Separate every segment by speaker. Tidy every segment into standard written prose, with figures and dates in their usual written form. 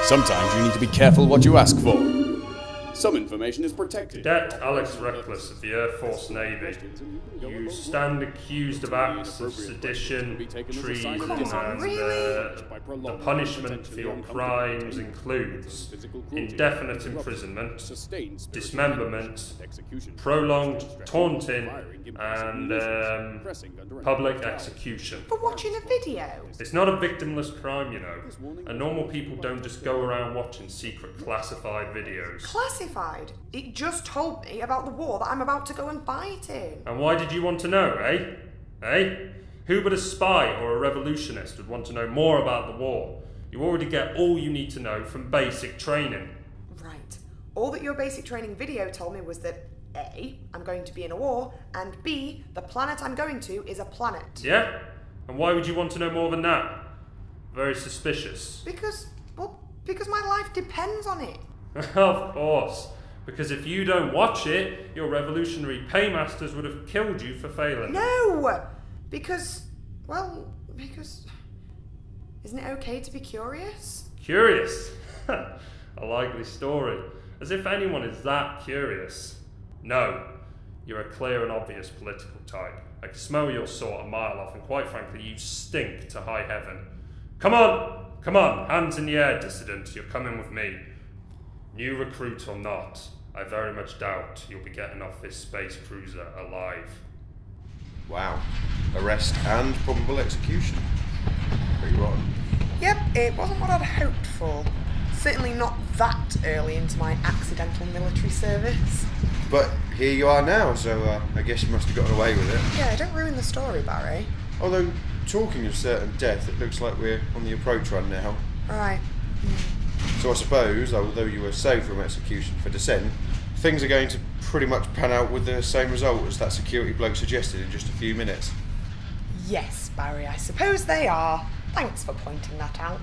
Speaker 1: Sometimes you need to be careful what you ask for. Some information is protected.
Speaker 2: Cadet Alex Reckless of the Air Force Navy. You stand accused of acts of sedition, treason, and the punishment for your crimes includes indefinite imprisonment, dismemberment, prolonged taunting, and public execution.
Speaker 3: For watching a video?
Speaker 2: It's not a victimless crime, you know, and normal people don't just go around watching secret classified videos.
Speaker 3: Classified? It just told me about the war that I'm about to go and fight in.
Speaker 2: And why did you want to know, eh? Eh? Who but a spy or a revolutionist would want to know more about the war? You already get all you need to know from basic training.
Speaker 3: Right. All that your basic training video told me was that A, I'm going to be in a war, and B, the planet I'm going to is a planet.
Speaker 2: Yeah? And why would you want to know more than that? Very suspicious.
Speaker 3: Because my life depends on it.
Speaker 2: Of course. Because if you don't watch it, your revolutionary paymasters would have killed you for failing.
Speaker 3: No! Because isn't it okay to be curious?
Speaker 2: Curious? A likely story. As if anyone is that curious. No. You're a clear and obvious political type. I can smell your sort a mile off, and quite frankly, you stink to high heaven. Come on, hands in the air, dissident, you're coming with me. New recruit or not, I very much doubt you'll be getting off this space cruiser alive.
Speaker 4: Wow. Arrest and probable execution. Pretty rotten.
Speaker 3: Yep, it wasn't what I'd hoped for. Certainly not that early into my accidental military service.
Speaker 4: But here you are now, so I guess you must have gotten away with it.
Speaker 3: Yeah, don't ruin the story, Barry.
Speaker 4: Although, talking of certain death, it looks like we're on the approach run now.
Speaker 3: Right.
Speaker 4: So I suppose, although you were saved from execution for dissent, things are going to pretty much pan out with the same result as that security bloke suggested in just a few minutes.
Speaker 3: Yes, Barry, I suppose they are. Thanks for pointing that out.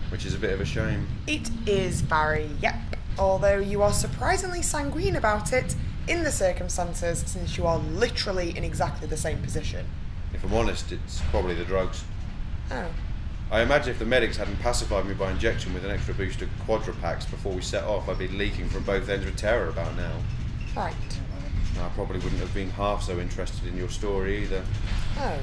Speaker 4: Which is a bit of a shame.
Speaker 3: It is, Barry, yep. Although you are surprisingly sanguine about it in the circumstances, since you are literally in exactly the same position.
Speaker 4: If I'm honest, it's probably the drugs.
Speaker 3: Oh.
Speaker 4: I imagine if the medics hadn't pacified me by injection with an extra boost of Quadrapax before we set off, I'd be leaking from both ends with terror about now.
Speaker 3: Right.
Speaker 4: I probably wouldn't have been half so interested in your story either.
Speaker 3: Oh.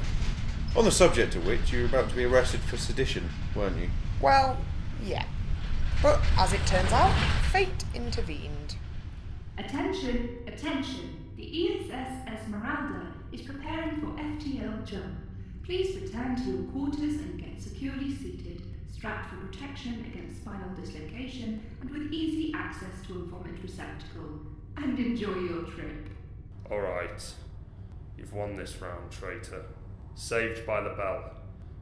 Speaker 4: On the subject of which, you were about to be arrested for sedition, weren't you?
Speaker 3: Well, yeah. But as it turns out, fate intervened.
Speaker 5: Attention, attention. The ESS Esmeralda is preparing for FTL jump. Please return to your quarters and get securely seated, strapped for protection against spinal dislocation and with easy access to a vomit receptacle. And enjoy your trip.
Speaker 2: Alright. You've won this round, traitor. Saved by the bell.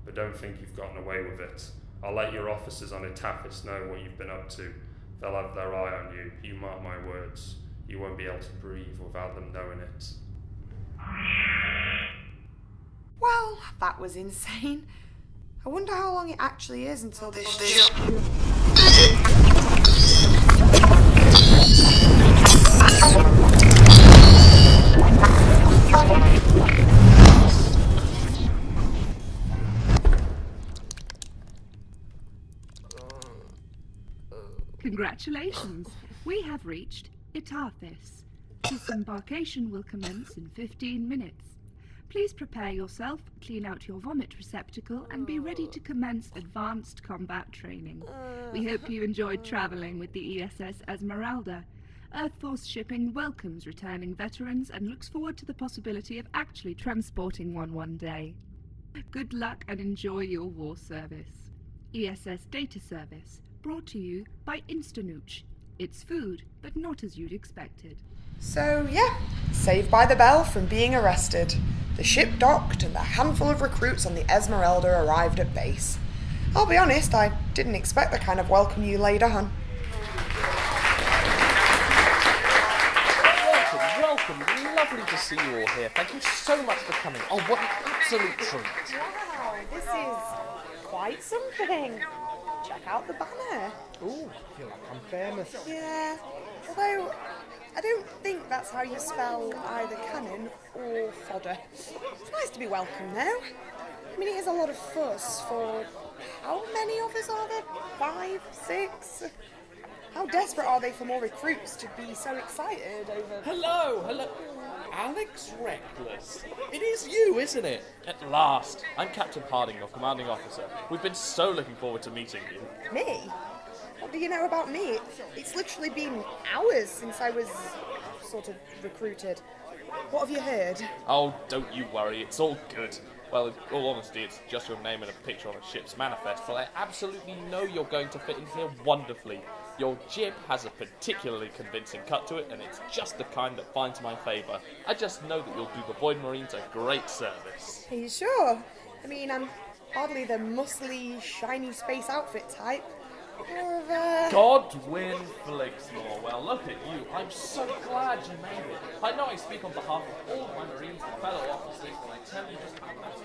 Speaker 2: But don't think you've gotten away with it. I'll let your officers on Etaphis know what you've been up to. They'll have their eye on you. You mark my words. You won't be able to breathe without them knowing it.
Speaker 3: Well, that was insane. I wonder how long it actually is until this
Speaker 5: Congratulations. We have reached Etaphis. Disembarkation will commence in 15 minutes. Please prepare yourself, clean out your vomit receptacle, and be ready to commence advanced combat training. We hope you enjoyed traveling with the ESS Esmeralda. Earth Force Shipping welcomes returning veterans and looks forward to the possibility of actually transporting one day. Good luck and enjoy your war service. ESS Data Service, brought to you by Instanooch. It's food, but not as you'd expected.
Speaker 3: So, yeah, saved by the bell from being arrested. The ship docked and a handful of recruits on the Esmeralda arrived at base. I'll be honest, I didn't expect the kind of welcome you laid on.
Speaker 6: Welcome. Lovely to see you all here. Thank you so much for coming. Oh, what an absolute treat.
Speaker 3: Wow, this is quite something. Check out the banner.
Speaker 6: Ooh, I feel like I'm famous.
Speaker 3: Yeah, although I don't think that's how you spell either cannon or fodder. It's nice to be welcome, though. I mean, it is a lot of fuss for How many of us are there? 5, 6? How desperate are they for more recruits to be so excited over...
Speaker 6: Hello. Alex Reckless. It is you, isn't it? At last. I'm Captain Harding, your commanding officer. We've been so looking forward to meeting you.
Speaker 3: Me? What do you know about me? It's literally been hours since I was sort of recruited. What have you heard?
Speaker 6: Oh, don't you worry, it's all good. Well, in all honesty, it's just your name and a picture on a ship's manifest, but I absolutely know you're going to fit in here wonderfully. Your jib has a particularly convincing cut to it, and it's just the kind that finds my favour. I just know that you'll do the Void Marines a great service.
Speaker 3: Are you sure? I mean, I'm hardly the muscly, shiny space outfit type. More of a...
Speaker 6: Godwin Flixmore. Well, look at you. I'm so glad you made it. I know I speak on behalf of all my Marines and fellow officers when I tell you just how much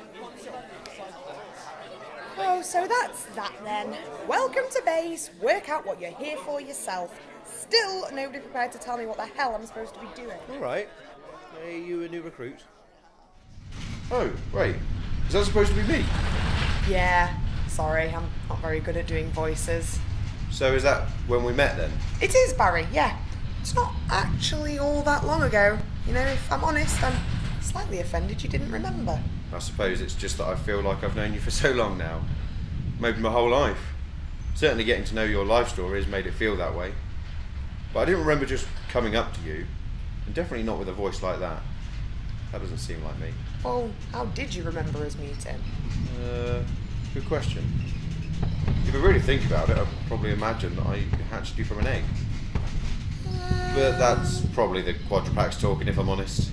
Speaker 3: Oh, so that's that then. Welcome to base. Work out what you're here for yourself. Still nobody prepared to tell me what the hell I'm supposed to be doing.
Speaker 4: Alright. Are you a new recruit? Oh, wait. Is that supposed to be me?
Speaker 3: Yeah, sorry, I'm not very good at doing voices.
Speaker 4: So is that when we met then?
Speaker 3: It is Barry, yeah. It's not actually all that long ago. You know, if I'm honest, I'm slightly offended you didn't remember.
Speaker 4: I suppose it's just that I feel like I've known you for so long now. Maybe my whole life. Certainly getting to know your life story has made it feel that way. But I didn't remember just coming up to you, and definitely not with a voice like that. That doesn't seem like me.
Speaker 3: Well, how did you remember us meeting?
Speaker 4: Good question. If I really think about it, I'd probably imagine that I hatched you from an egg. But that's probably the Quadrupax talking, if I'm honest.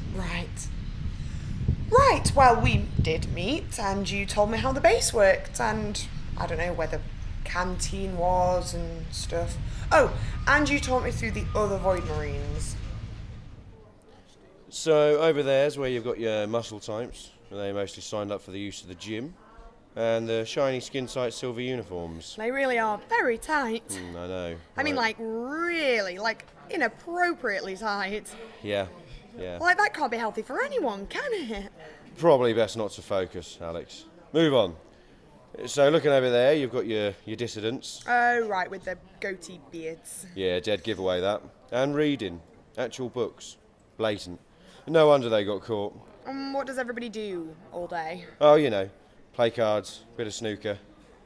Speaker 3: Right, well, we did meet, and you told me how the base worked, and I don't know where the canteen was and stuff. Oh, and you taught me through the other Void Marines.
Speaker 4: So over there's where you've got your muscle types. They mostly signed up for the use of the gym. And the shiny skin tight silver uniforms.
Speaker 3: They really are very tight.
Speaker 4: I know.
Speaker 3: I mean,
Speaker 4: right?
Speaker 3: like, really, like, inappropriately tight.
Speaker 4: Yeah.
Speaker 3: Like, that can't be healthy for anyone, can it?
Speaker 4: Probably best not to focus, Alex. Move on. So looking over there, you've got your dissidents.
Speaker 3: Oh, right, with the goatee beards.
Speaker 4: Yeah, dead giveaway that. And reading. Actual books. Blatant. No wonder they got caught.
Speaker 3: What does everybody do all day?
Speaker 4: Oh, you know. Play cards, bit of snooker.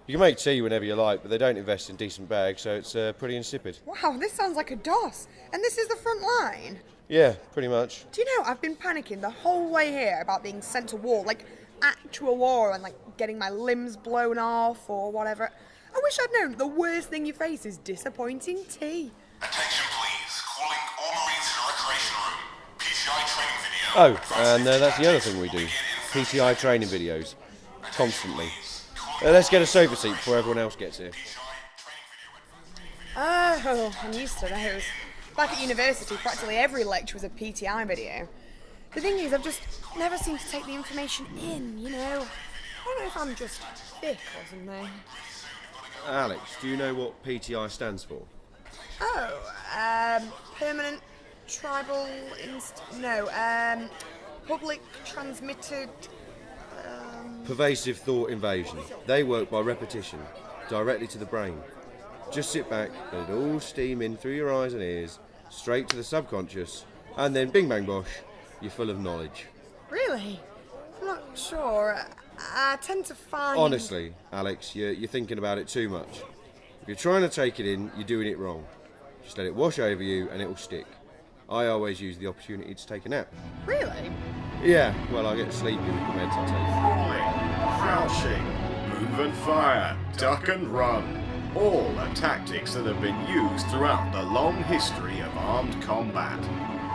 Speaker 4: You can make tea whenever you like, but they don't invest in decent bags, so it's pretty insipid.
Speaker 3: Wow, this sounds like a DOS. And this is the front line?
Speaker 4: Yeah, pretty much.
Speaker 3: Do you know, I've been panicking the whole way here about being sent to war, like actual war, and like getting my limbs blown off or whatever. I wish I'd known the worst thing you face is disappointing tea.
Speaker 7: Attention please, calling all Marines in a recreation room. PTI training video.
Speaker 4: Oh, and that's the other thing we do. PTI training videos. Constantly. Let's get a sofa seat before everyone else gets here.
Speaker 3: Oh, I'm used to those. Back at university, practically every lecture was a PTI video. The thing is, I've just never seemed to take the information in, you know. I don't know if I'm just thick or something.
Speaker 4: Alex, do you know what PTI stands for?
Speaker 3: Oh, permanent tribal public transmitted.
Speaker 4: Pervasive thought invasion. They work by repetition, directly to the brain. Just sit back, let it all steam in through your eyes and ears, straight to the subconscious, and then bing bang bosh, you're full of knowledge.
Speaker 3: Really? I'm not sure. I tend to find...
Speaker 4: Honestly, Alex, you're thinking about it too much. If you're trying to take it in, you're doing it wrong. Just let it wash over you and it'll stick. I always use the opportunity to take a nap.
Speaker 3: Really?
Speaker 4: Yeah, well, I get sleepy with the meds I take.
Speaker 8: Crouching, move and fire, duck and run. All are tactics that have been used throughout the long history of armed combat.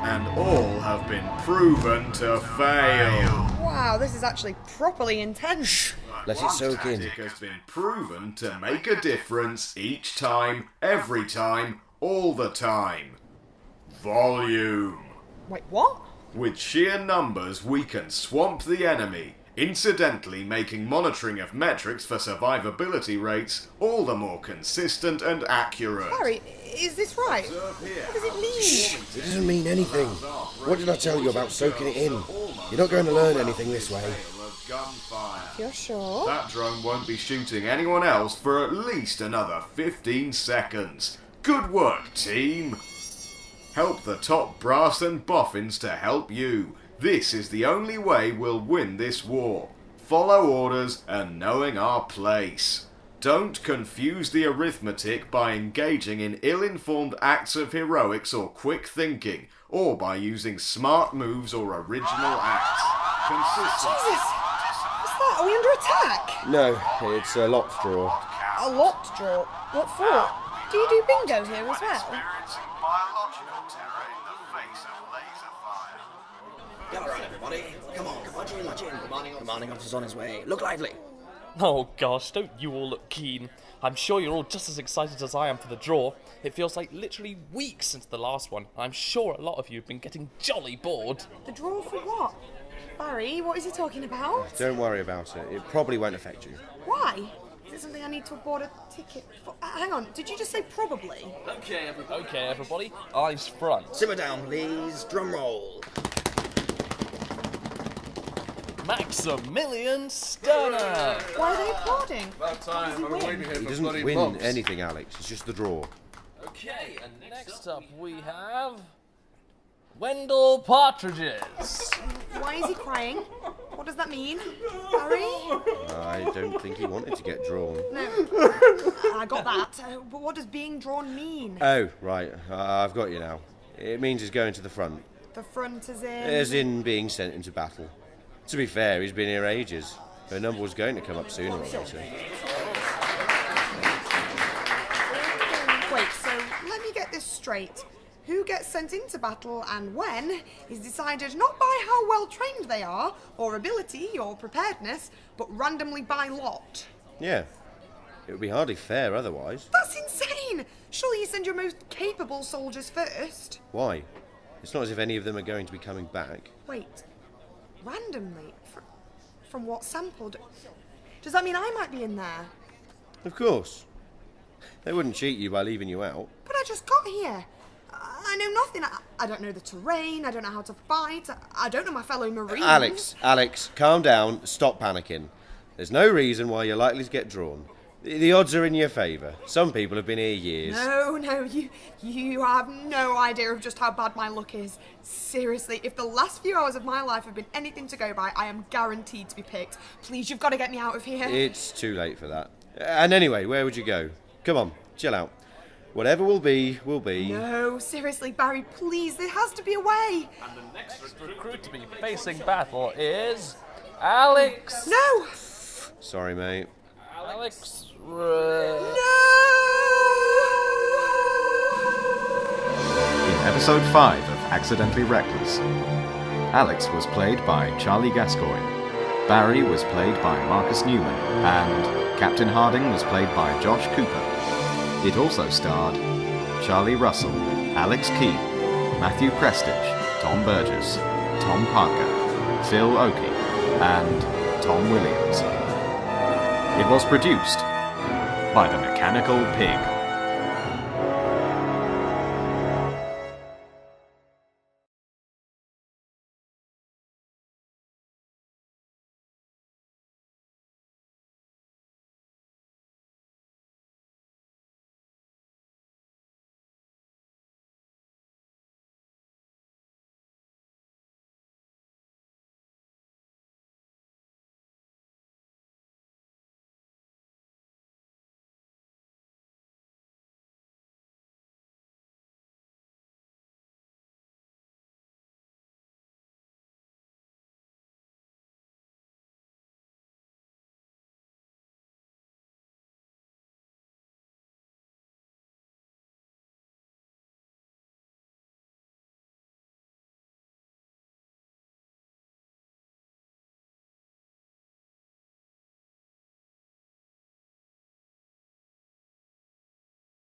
Speaker 8: And all have been proven to fail.
Speaker 3: Wow, this is actually properly intense.
Speaker 4: Let it
Speaker 8: One
Speaker 4: soak in.
Speaker 8: tactic has been proven to make a difference each time, every time, all the time. Volume.
Speaker 3: Wait, what?
Speaker 8: With sheer numbers, we can swamp the enemy, incidentally making monitoring of metrics for survivability rates all the more consistent and accurate.
Speaker 3: Barry, is this right?
Speaker 8: Observe here
Speaker 3: What does it mean?
Speaker 9: It doesn't mean anything. What did I tell you about soaking it in? You're not going to learn anything this way.
Speaker 8: of gunfire.
Speaker 3: You're sure?
Speaker 8: That drone won't be shooting anyone else for at least another 15 seconds. Good work, team! Help the top brass and boffins to help you. This is the only way we'll win this war. Follow orders and knowing our place. Don't confuse the arithmetic by engaging in ill-informed acts of heroics or quick thinking, or by using smart moves or original acts. Consistency.
Speaker 3: Jesus! What's that? Are we under attack?
Speaker 4: No, it's a locked drawer.
Speaker 3: A locked drawer? What for? Do you do bingo here as well?
Speaker 8: Experiencing biological terror in the face of laser fire.
Speaker 9: Get alright, everybody. Come on, march in. Commanding officer's on his way. Look lively.
Speaker 6: Oh gosh, don't you all look keen. I'm sure you're all just as excited as I am for the draw. It feels like literally weeks since the last one. I'm sure a lot of you have been getting jolly bored.
Speaker 3: The draw for what? Barry, what is he talking about?
Speaker 4: Don't worry about it. It probably won't affect you.
Speaker 3: Why? Is it something I need to board a ticket for? Hang on, did you just say probably?
Speaker 6: Okay, everybody, eyes front.
Speaker 9: Simmer down, please. Drum roll.
Speaker 6: Maximilian Sterner!
Speaker 3: Why are they applauding?
Speaker 10: About time. I've been waiting here
Speaker 4: He
Speaker 10: for
Speaker 4: doesn't
Speaker 10: bloody
Speaker 4: win
Speaker 10: months.
Speaker 4: anything, Alex. It's just the draw.
Speaker 6: Okay, and next up we have Wendell Partridges.
Speaker 3: Why is he crying? What does that mean? Barry?
Speaker 4: I don't think he wanted to get drawn.
Speaker 3: No. I got that. But what does being drawn mean?
Speaker 4: Oh, right. I've got you now. It means he's going to the front.
Speaker 3: The front is in...
Speaker 4: As in being sent into battle. To be fair, he's been here ages. Her number was going to come up sooner or later.
Speaker 3: Wait, so let me get this straight. Who gets sent into battle and when is decided not by how well trained they are, or ability, or preparedness, but randomly by lot.
Speaker 4: Yeah. It would be hardly fair otherwise.
Speaker 3: That's insane! Surely you send your most capable soldiers first.
Speaker 4: Why? It's not as if any of them are going to be coming back.
Speaker 3: Wait, randomly? From what sample? Does that mean I might be in there?
Speaker 4: Of course. They wouldn't cheat you by leaving you out.
Speaker 3: But I just got here. I know nothing. I don't know the terrain. I don't know how to fight. I don't know my fellow Marines.
Speaker 4: Alex, calm down. Stop panicking. There's no reason why you're likely to get drawn. The odds are in your favour. Some people have been here years.
Speaker 3: No, you have no idea of just how bad my luck is. Seriously, if the last few hours of my life have been anything to go by, I am guaranteed to be picked. Please, you've got to get me out of here.
Speaker 4: It's too late for that. And anyway, where would you go? Come on, chill out. Whatever will be, will be.
Speaker 3: No, seriously, Barry, please, there has to be a way.
Speaker 6: And the next recruit to be facing battle is Alex.
Speaker 3: No!
Speaker 4: Sorry, mate.
Speaker 6: Alex.
Speaker 3: No!
Speaker 11: In episode 5 of Accidentally Reckless, Alex was played by Charlie Gascoigne, Barry was played by Marcus Newman, and Captain Harding was played by Josh Cooper. It also starred Charlie Russell, Alex Key, Matthew Prestige, Tom Burgess, Tom Parker, Phil Oakey, and Tom Williams. It was produced by The Mechanical Pig.